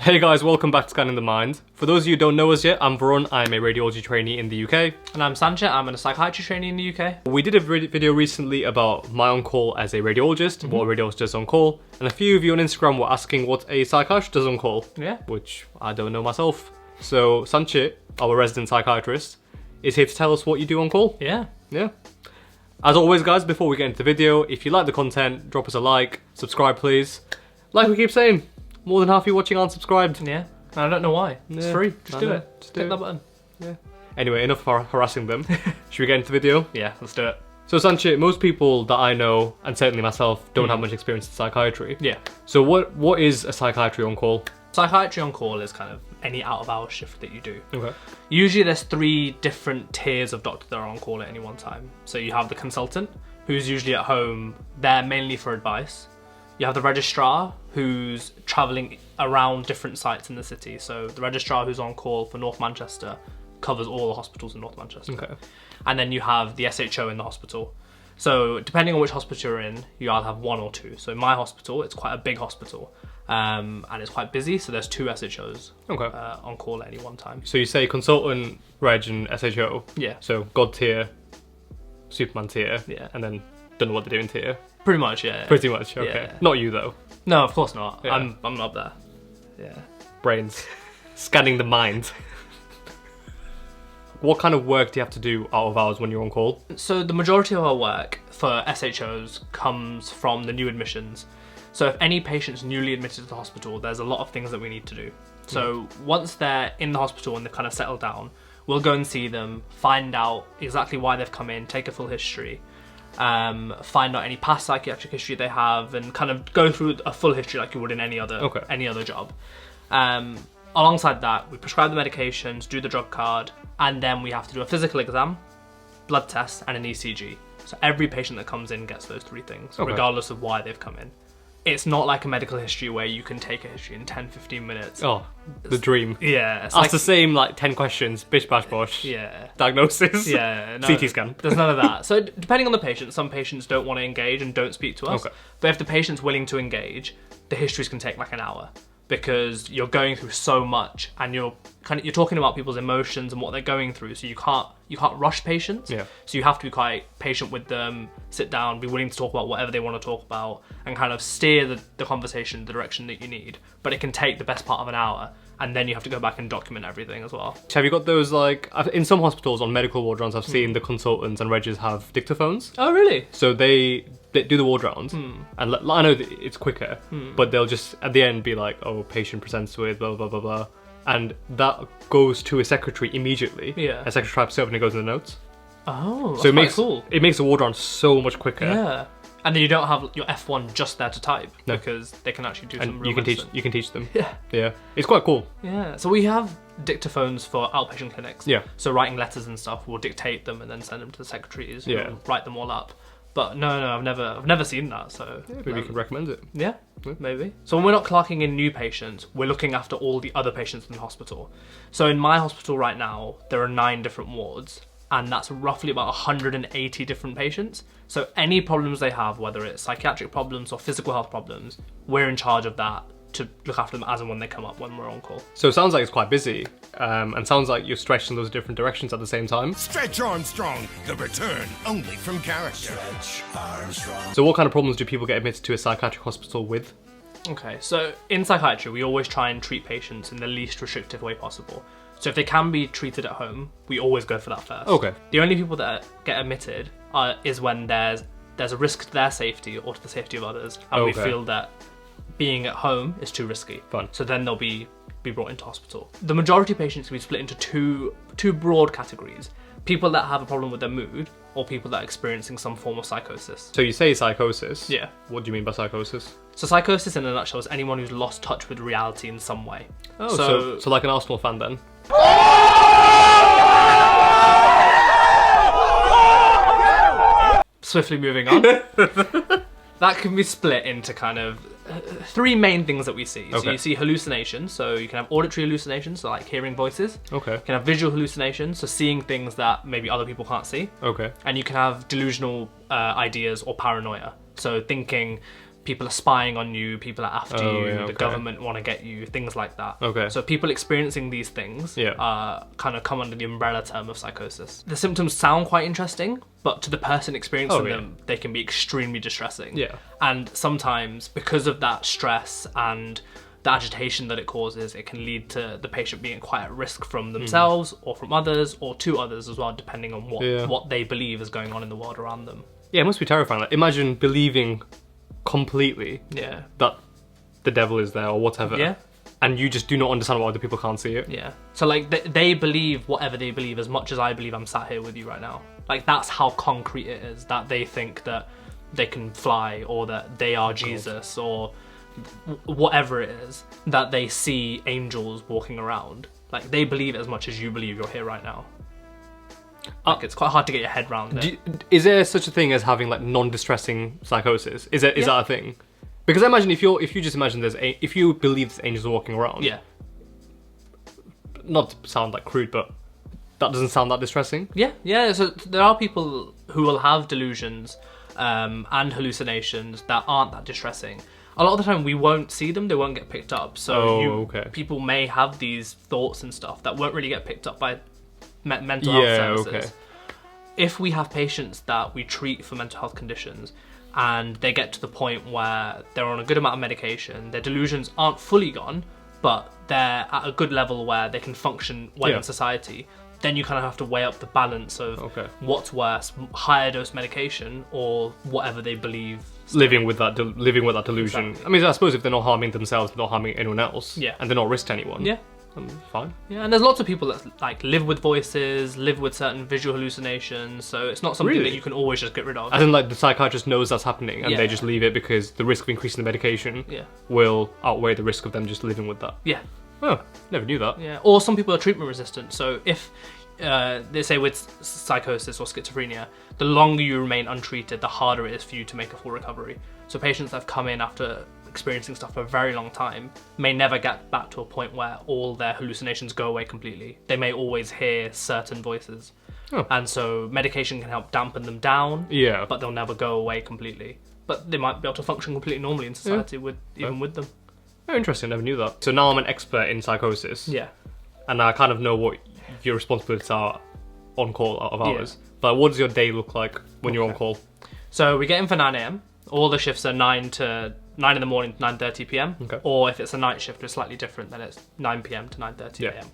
Hey guys, welcome back to Scanning the Mind. For those of you who don't know us yet, I'm Varun, I'm a radiology trainee in the UK. And I'm Sanchit, I'm a psychiatry trainee in the UK. We did a video recently about my on-call as a radiologist, what a radiologist does on call, and a few of you on Instagram were asking what a psychiatrist does on call. Yeah. Which I don't know myself. So Sanchit, our resident psychiatrist, is here to tell us what you do on call. Yeah. Yeah. As always guys, before we get into the video, if you like the content, drop us a like, subscribe please. Like we keep saying, more than half of you watching aren't subscribed. Yeah. And I don't know why. It's free. Just do it. Just click that button. Yeah. Anyway, enough harassing them. Should we get into the video? Yeah, let's do it. So Sanchit, most people that I know, and certainly myself, don't have much experience in psychiatry. Yeah. So what is a psychiatry on call? Psychiatry on call is kind of any out-of-hours shift that you do. Okay. Usually there's 3 different tiers of doctors that are on call at any one time. So you have the consultant, who's usually at home, they're mainly for advice. You have the registrar, who's travelling around different sites in the city. So the registrar who's on call for North Manchester covers all the hospitals in North Manchester. Okay. And then you have the SHO in the hospital. So depending on which hospital you're in, you either have 1 or 2. So in my hospital, it's quite a big hospital, and it's quite busy. So there's 2 SHOs on call at any one time. So you say consultant, reg, and SHO. Yeah. So God tier, Superman tier. Yeah. And then don't know what they're doing tier. Pretty much, yeah. Pretty much. Okay. Yeah. Not you though. No, of course not. Yeah. I'm up there. Yeah. Brains. Scanning the mind. What kind of work do you have to do out of hours when you're on call? So the majority of our work for SHOs comes from the new admissions. So if any patient's newly admitted to the hospital, there's a lot of things that we need to do. So once they're in the hospital and they've kind of settled down, we'll go and see them, find out exactly why they've come in, take a full history, find out any past psychiatric history they have, and kind of go through a full history like you would in any other job. Alongside that, we prescribe the medications, do the drug card, and then we have to do a physical exam, blood test, and an ECG. So every patient that comes in gets those 3 things, regardless of why they've come in. It's not like a medical history where you can take a history in 10-15 minutes. Oh, the dream. Yeah. Ask like the same 10 questions, bish bash bosh. Yeah. Diagnosis. Yeah. No, CT scan. There's none of that. So depending on the patient, some patients don't want to engage and don't speak to us. Okay. But if the patient's willing to engage, the histories can take like an hour, because you're going through so much and you're talking about people's emotions and what they're going through, so you can't rush patients. Yeah. So you have to be quite patient with them, sit down, be willing to talk about whatever they want to talk about, and kind of steer the conversation the direction that you need. But it can take the best part of an hour, and then you have to go back and document everything as well. Have you got those in some hospitals on medical ward rounds, I've seen the consultants and regs have dictaphones. Oh really? So they do the ward rounds, and I know that it's quicker, but they'll just at the end be like, oh, patient presents with blah blah blah blah, and that goes to a secretary immediately. Yeah. A secretary types it up and it goes in the notes. Oh, so that's it makes the ward round so much quicker. Yeah. And then you don't have your F1 just there to type, because they can actually do some real medicine. You can teach them. Yeah. Yeah. It's quite cool. Yeah. So we have dictaphones for outpatient clinics. Yeah. So writing letters and stuff, we'll dictate them and then send them to the secretaries who will write them all up. But no, I've never seen that. So maybe you can recommend it. Yeah, maybe. So when we're not clocking in new patients, we're looking after all the other patients in the hospital. So in my hospital right now, there are 9 different wards, and that's roughly about 180 different patients. So any problems they have, whether it's psychiatric problems or physical health problems, we're in charge of that to look after them as and when they come up when we're on call. So it sounds like it's quite busy, and sounds like you're stretched in those different directions at the same time. Stretch Armstrong, the return only from character. Stretch Armstrong. So what kind of problems do people get admitted to a psychiatric hospital with? Okay, so in psychiatry, we always try and treat patients in the least restrictive way possible. So if they can be treated at home, we always go for that first. Okay. The only people that get admitted is when there's a risk to their safety or to the safety of others, and we feel that being at home is too risky. Fun. So then they'll be brought into hospital. The majority of patients can be split into two broad categories: people that have a problem with their mood, or people that are experiencing some form of psychosis. So you say psychosis. Yeah. What do you mean by psychosis? So psychosis in a nutshell is anyone who's lost touch with reality in some way. Oh, so like an Arsenal fan then? Swiftly moving on. That can be split into kind of 3 main things that we see. So you see hallucinations, so you can have auditory hallucinations, so like hearing voices. Okay. You can have visual hallucinations, so seeing things that maybe other people can't see. Okay. And you can have delusional ideas or paranoia, so thinking people are spying on you, people are after you, yeah, the government want to get you, things like that. Okay. So people experiencing these things kind of come under the umbrella term of psychosis. The symptoms sound quite interesting, but to the person experiencing them, they can be extremely distressing. Yeah. And sometimes, because of that stress and the agitation that it causes, it can lead to the patient being quite at risk from themselves or from others or to others as well, depending on what they believe is going on in the world around them. Yeah, it must be terrifying. Like, imagine believing completely that the devil is there or whatever, and you just do not understand why other people can't see it. Yeah. So like they believe whatever they believe as much as I believe I'm sat here with you right now. Like, that's how concrete it is, that they think that they can fly, or that they are Jesus, or whatever it is, that they see angels walking around. Like, they believe it as much as you believe you're here right now. Like, it's quite hard to get your head around it. Is there such a thing as having like non-distressing psychosis? Is that a thing? Because I imagine if you just imagine if you believe there's angels walking around, not to sound like crude, but that doesn't sound that distressing. Yeah. So there are people who will have delusions and hallucinations that aren't that distressing. A lot of the time we won't see them, they won't get picked up. So people may have these thoughts and stuff that won't really get picked up by mental health services. If we have patients that we treat for mental health conditions and they get to the point where they're on a good amount of medication, their delusions aren't fully gone, but they're at a good level where they can function well in society, then you kind of have to weigh up the balance of what's worse, higher dose medication or whatever they believe. Living with that delusion. Exactly. I mean, I suppose if they're not harming themselves, they're not harming anyone else, and they're not risk to anyone, fine. Yeah, and there's lots of people that like live with voices, live with certain visual hallucinations, so it's not something that you can always just get rid of. As in, like, the psychiatrist knows that's happening and they just leave it because the risk of increasing the medication will outweigh the risk of them just living with that. Yeah. Oh, never knew that. Yeah, or some people are treatment resistant, so if they say with psychosis or schizophrenia, the longer you remain untreated, the harder it is for you to make a full recovery. So patients that have come in after experiencing stuff for a very long time may never get back to a point where all their hallucinations go away completely. They may always hear certain voices. And so medication can help dampen them down, but they'll never go away completely. But they might be able to function completely normally in society with them. Oh, interesting, never knew that. So now I'm an expert in psychosis. Yeah. And I kind of know what your responsibilities are on call out of hours. But what does your day look like when you're on call? So we get in for 9 a.m. All the shifts are 9 in the morning to 9:30 p.m. Or if it's a night shift, it's slightly different, then it's 9 p.m. to 9:30 a.m.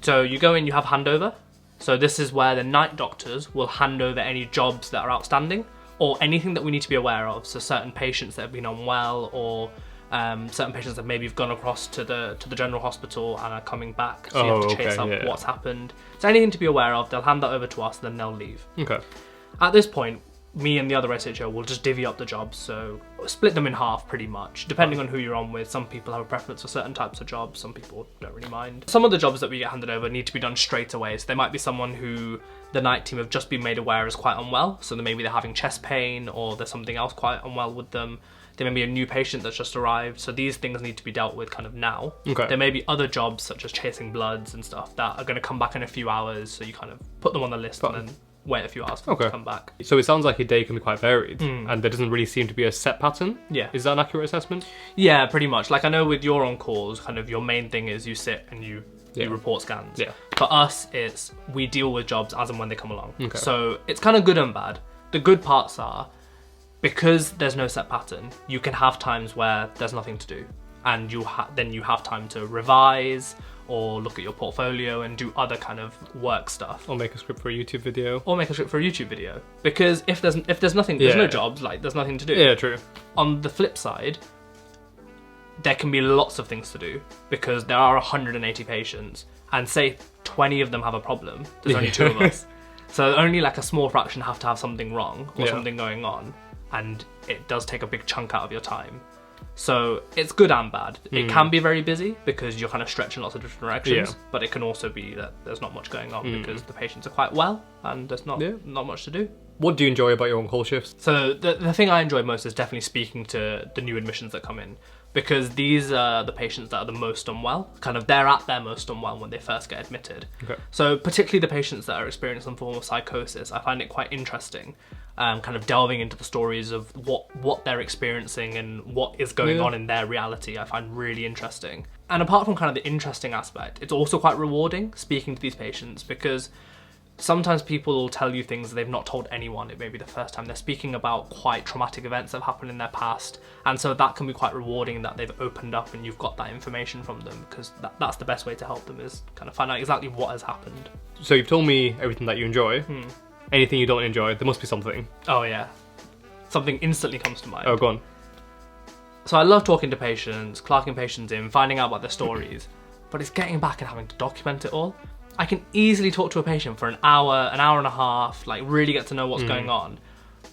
So you go in, you have handover. So this is where the night doctors will hand over any jobs that are outstanding or anything that we need to be aware of. So certain patients that have been unwell, or certain patients that maybe have gone across to the general hospital and are coming back, so you have to chase up what's happened. So anything to be aware of, they'll hand that over to us, then they'll leave. At this point, me and the other SHO will just divvy up the jobs, so split them in half pretty much, depending on who you're on with. Some people have a preference for certain types of jobs, some people don't really mind. Some of the jobs that we get handed over need to be done straight away, so there might be someone who the night team have just been made aware is quite unwell, so maybe they're having chest pain or there's something else quite unwell with them. There may be a new patient that's just arrived, so these things need to be dealt with kind of now. There may be other jobs such as chasing bloods and stuff that are going to come back in a few hours, so you kind of put them on the list and then wait a few hours for them to come back. So it sounds like your day can be quite varied, and there doesn't really seem to be a set pattern. Is that an accurate assessment? Yeah, pretty much. Like, I know with your on-calls, kind of your main thing is you sit and you report scans. For us, it's we deal with jobs as and when they come along. So it's kind of good and bad. The good parts are, because there's no set pattern, you can have times where there's nothing to do, and then you have time to revise or look at your portfolio and do other kind of work stuff. Or make a script for a YouTube video. Because if there's nothing, there's no jobs, like there's nothing to do. Yeah, true. On the flip side, there can be lots of things to do because there are 180 patients, and say 20 of them have a problem. There's only 2 of us. So only like a small fraction have to have something wrong or something going on, and it does take a big chunk out of your time. So it's good and bad. It can be very busy because you're kind of stretching lots of different directions, but it can also be that there's not much going on because the patients are quite well and there's not much to do. What do you enjoy about your on-call shifts? So the thing I enjoy most is definitely speaking to the new admissions that come in, because these are the patients that are the most unwell. Kind of they're at their most unwell when they first get admitted. So particularly the patients that are experiencing some form of psychosis, I find it quite interesting kind of delving into the stories of what they're experiencing and what is going on in their reality, I find really interesting. And apart from kind of the interesting aspect, it's also quite rewarding speaking to these patients, because sometimes people will tell you things that they've not told anyone. It may be the first time they're speaking about quite traumatic events that have happened in their past, and so that can be quite rewarding that they've opened up and you've got that information from them, because that's the best way to help them, is kind of find out exactly what has happened. So you've told me everything that you enjoy. Anything you don't enjoy, there must be something. Oh yeah, something instantly comes to mind. Oh, go on. So I love talking to patients, clerking patients in, finding out about their stories, but it's getting back and having to document it all. I can easily talk to a patient for an hour and a half, like really get to know what's going on.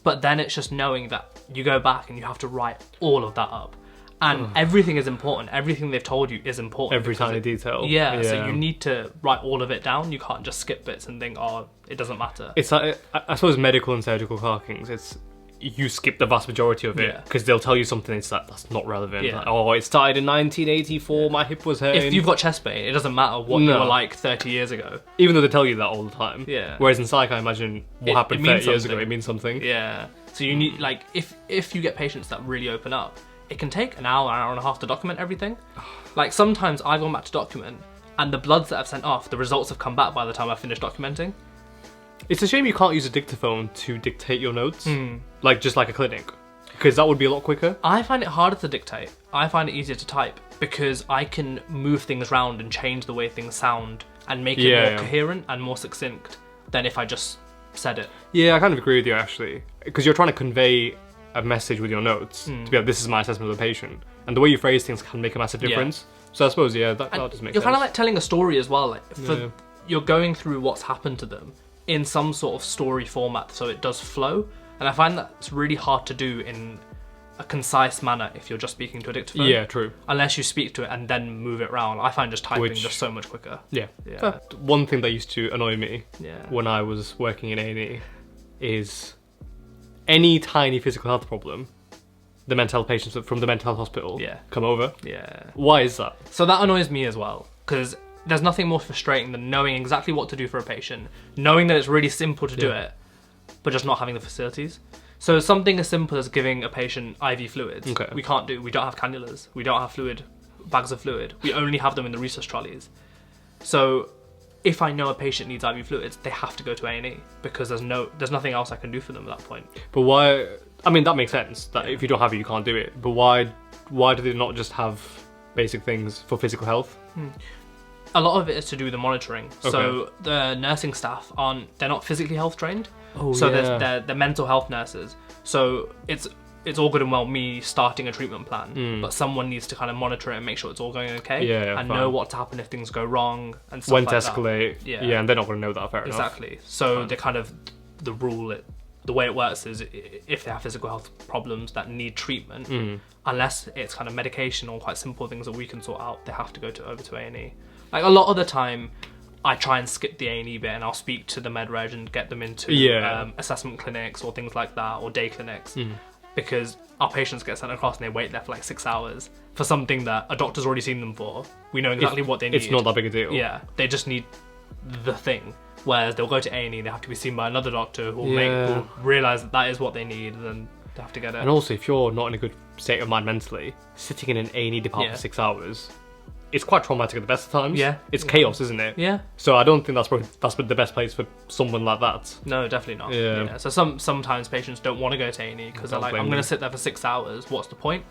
But then it's just knowing that you go back and you have to write all of that up. And everything is important. Everything they've told you is important. Every tiny detail. Yeah, so you need to write all of it down. You can't just skip bits and think, oh, it doesn't matter. It's like, I suppose medical and surgical clerkings, it's, you skip the vast majority of it, because they'll tell you something it's like, that's not relevant. Like, oh, it started in 1984, my hip was hurting. If you've got chest pain, it doesn't matter what you were like 30 years ago. Even though they tell you that all the time. Yeah. Whereas in psych, I imagine what happened 30 years ago, it means something. Yeah. So you need, like, if you get patients that really open up, it can take an hour and a half to document everything. Like, sometimes I've gone back to document, and the bloods that I've sent off, the results have come back by the time I've finished documenting. It's a shame you can't use a dictaphone to dictate your notes, like just like a clinic, because that would be a lot quicker. I find it harder to dictate. I find it easier to type, because I can move things around and change the way things sound and make it more coherent and more succinct than if I just said it. Yeah, I kind of agree with you, actually, because you're trying to convey a message with your notes to be like, this is my assessment of the patient, and the way you phrase things can make a massive difference. So I suppose that does make sense. You're kind of like telling a story as well, like you're going through what's happened to them in some sort of story format, so it does flow. And I find that's really hard to do in a concise manner if you're just speaking to a dictaphone. Yeah, true. Unless you speak to it and then move it around. I find just typing just so much quicker. Yeah. One thing that used to annoy me when I was working in A&E is any tiny physical health problem, the mental health patients from the mental health hospital come over. Yeah. Why is that? So that annoys me as well, because there's nothing more frustrating than knowing exactly what to do for a patient, knowing that it's really simple to do it, but just not having the facilities. So something as simple as giving a patient IV fluids, we can't do. We don't have cannulas. We don't have bags of fluid. We only have them in the resus trolleys. So if I know a patient needs IV fluids, they have to go to A&E, because there's nothing else I can do for them at that point. But why? I mean, that makes sense. That if you don't have it, you can't do it. But why do they not just have basic things for physical health? A lot of it is to do with the monitoring. So the nursing staff they're not physically health trained. They're mental health nurses. So it's all good and well me starting a treatment plan, but someone needs to kind of monitor it and make sure it's all going okay, and know what to happen if things go wrong and stuff when like to escalate. That. And they're not going to know that, fair enough. Exactly. So they kind of the way it works is if they have physical health problems that need treatment, unless it's kind of medication or quite simple things that we can sort out, they have to go over to A&E. Like a lot of the time, I try and skip the A&E bit and I'll speak to the med reg and get them into assessment clinics or things like that, or day clinics, because our patients get sent across and they wait there for like 6 hours for something that a doctor's already seen them for. We know exactly what they need. It's not that big a deal. Yeah, they just need the thing. Whereas they'll go to A&E, they have to be seen by another doctor who'll realise that is what they need, and then they have to get it. And also, if you're not in a good state of mind mentally, sitting in an A&E department for 6 hours, it's quite traumatic at the best of times. Yeah. It's chaos, isn't it? Yeah. So I don't think that's the best place for someone like that. No, definitely not. Yeah. So sometimes patients don't want to go to A&E because they're like, I'm going to sit there for 6 hours. What's the point?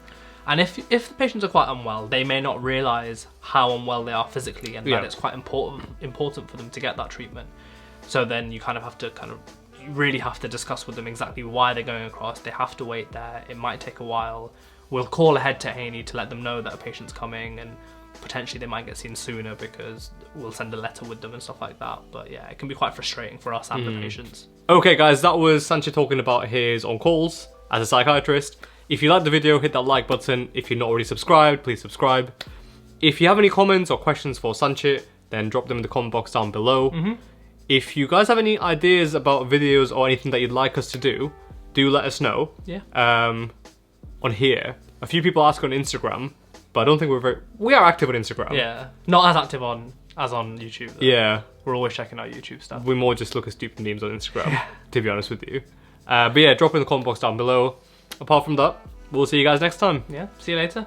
And if the patients are quite unwell, they may not realise how unwell they are physically, and that it's quite important for them to get that treatment. So then you really have to discuss with them exactly why they're going across. They have to wait there. It might take a while. We'll call ahead to A&E to let them know that a patient's coming, and potentially they might get seen sooner because we'll send a letter with them and stuff like that. But yeah, it can be quite frustrating for us and the patients. Okay guys, that was Sanchit talking about his on-calls as a psychiatrist. If you liked the video, hit that like button. If you're not already subscribed, please subscribe. If you have any comments or questions for Sanchit, then drop them in the comment box down below. If you guys have any ideas about videos or anything that you'd like us to do let us know. On here. A few people ask on Instagram, but I don't think we are active on Instagram. Yeah, not as active as on YouTube though. Yeah. We're always checking out YouTube stuff. We more just look at stupid memes on Instagram, to be honest with you. But yeah, drop in the comment box down below. Apart from that, we'll see you guys next time. Yeah, see you later.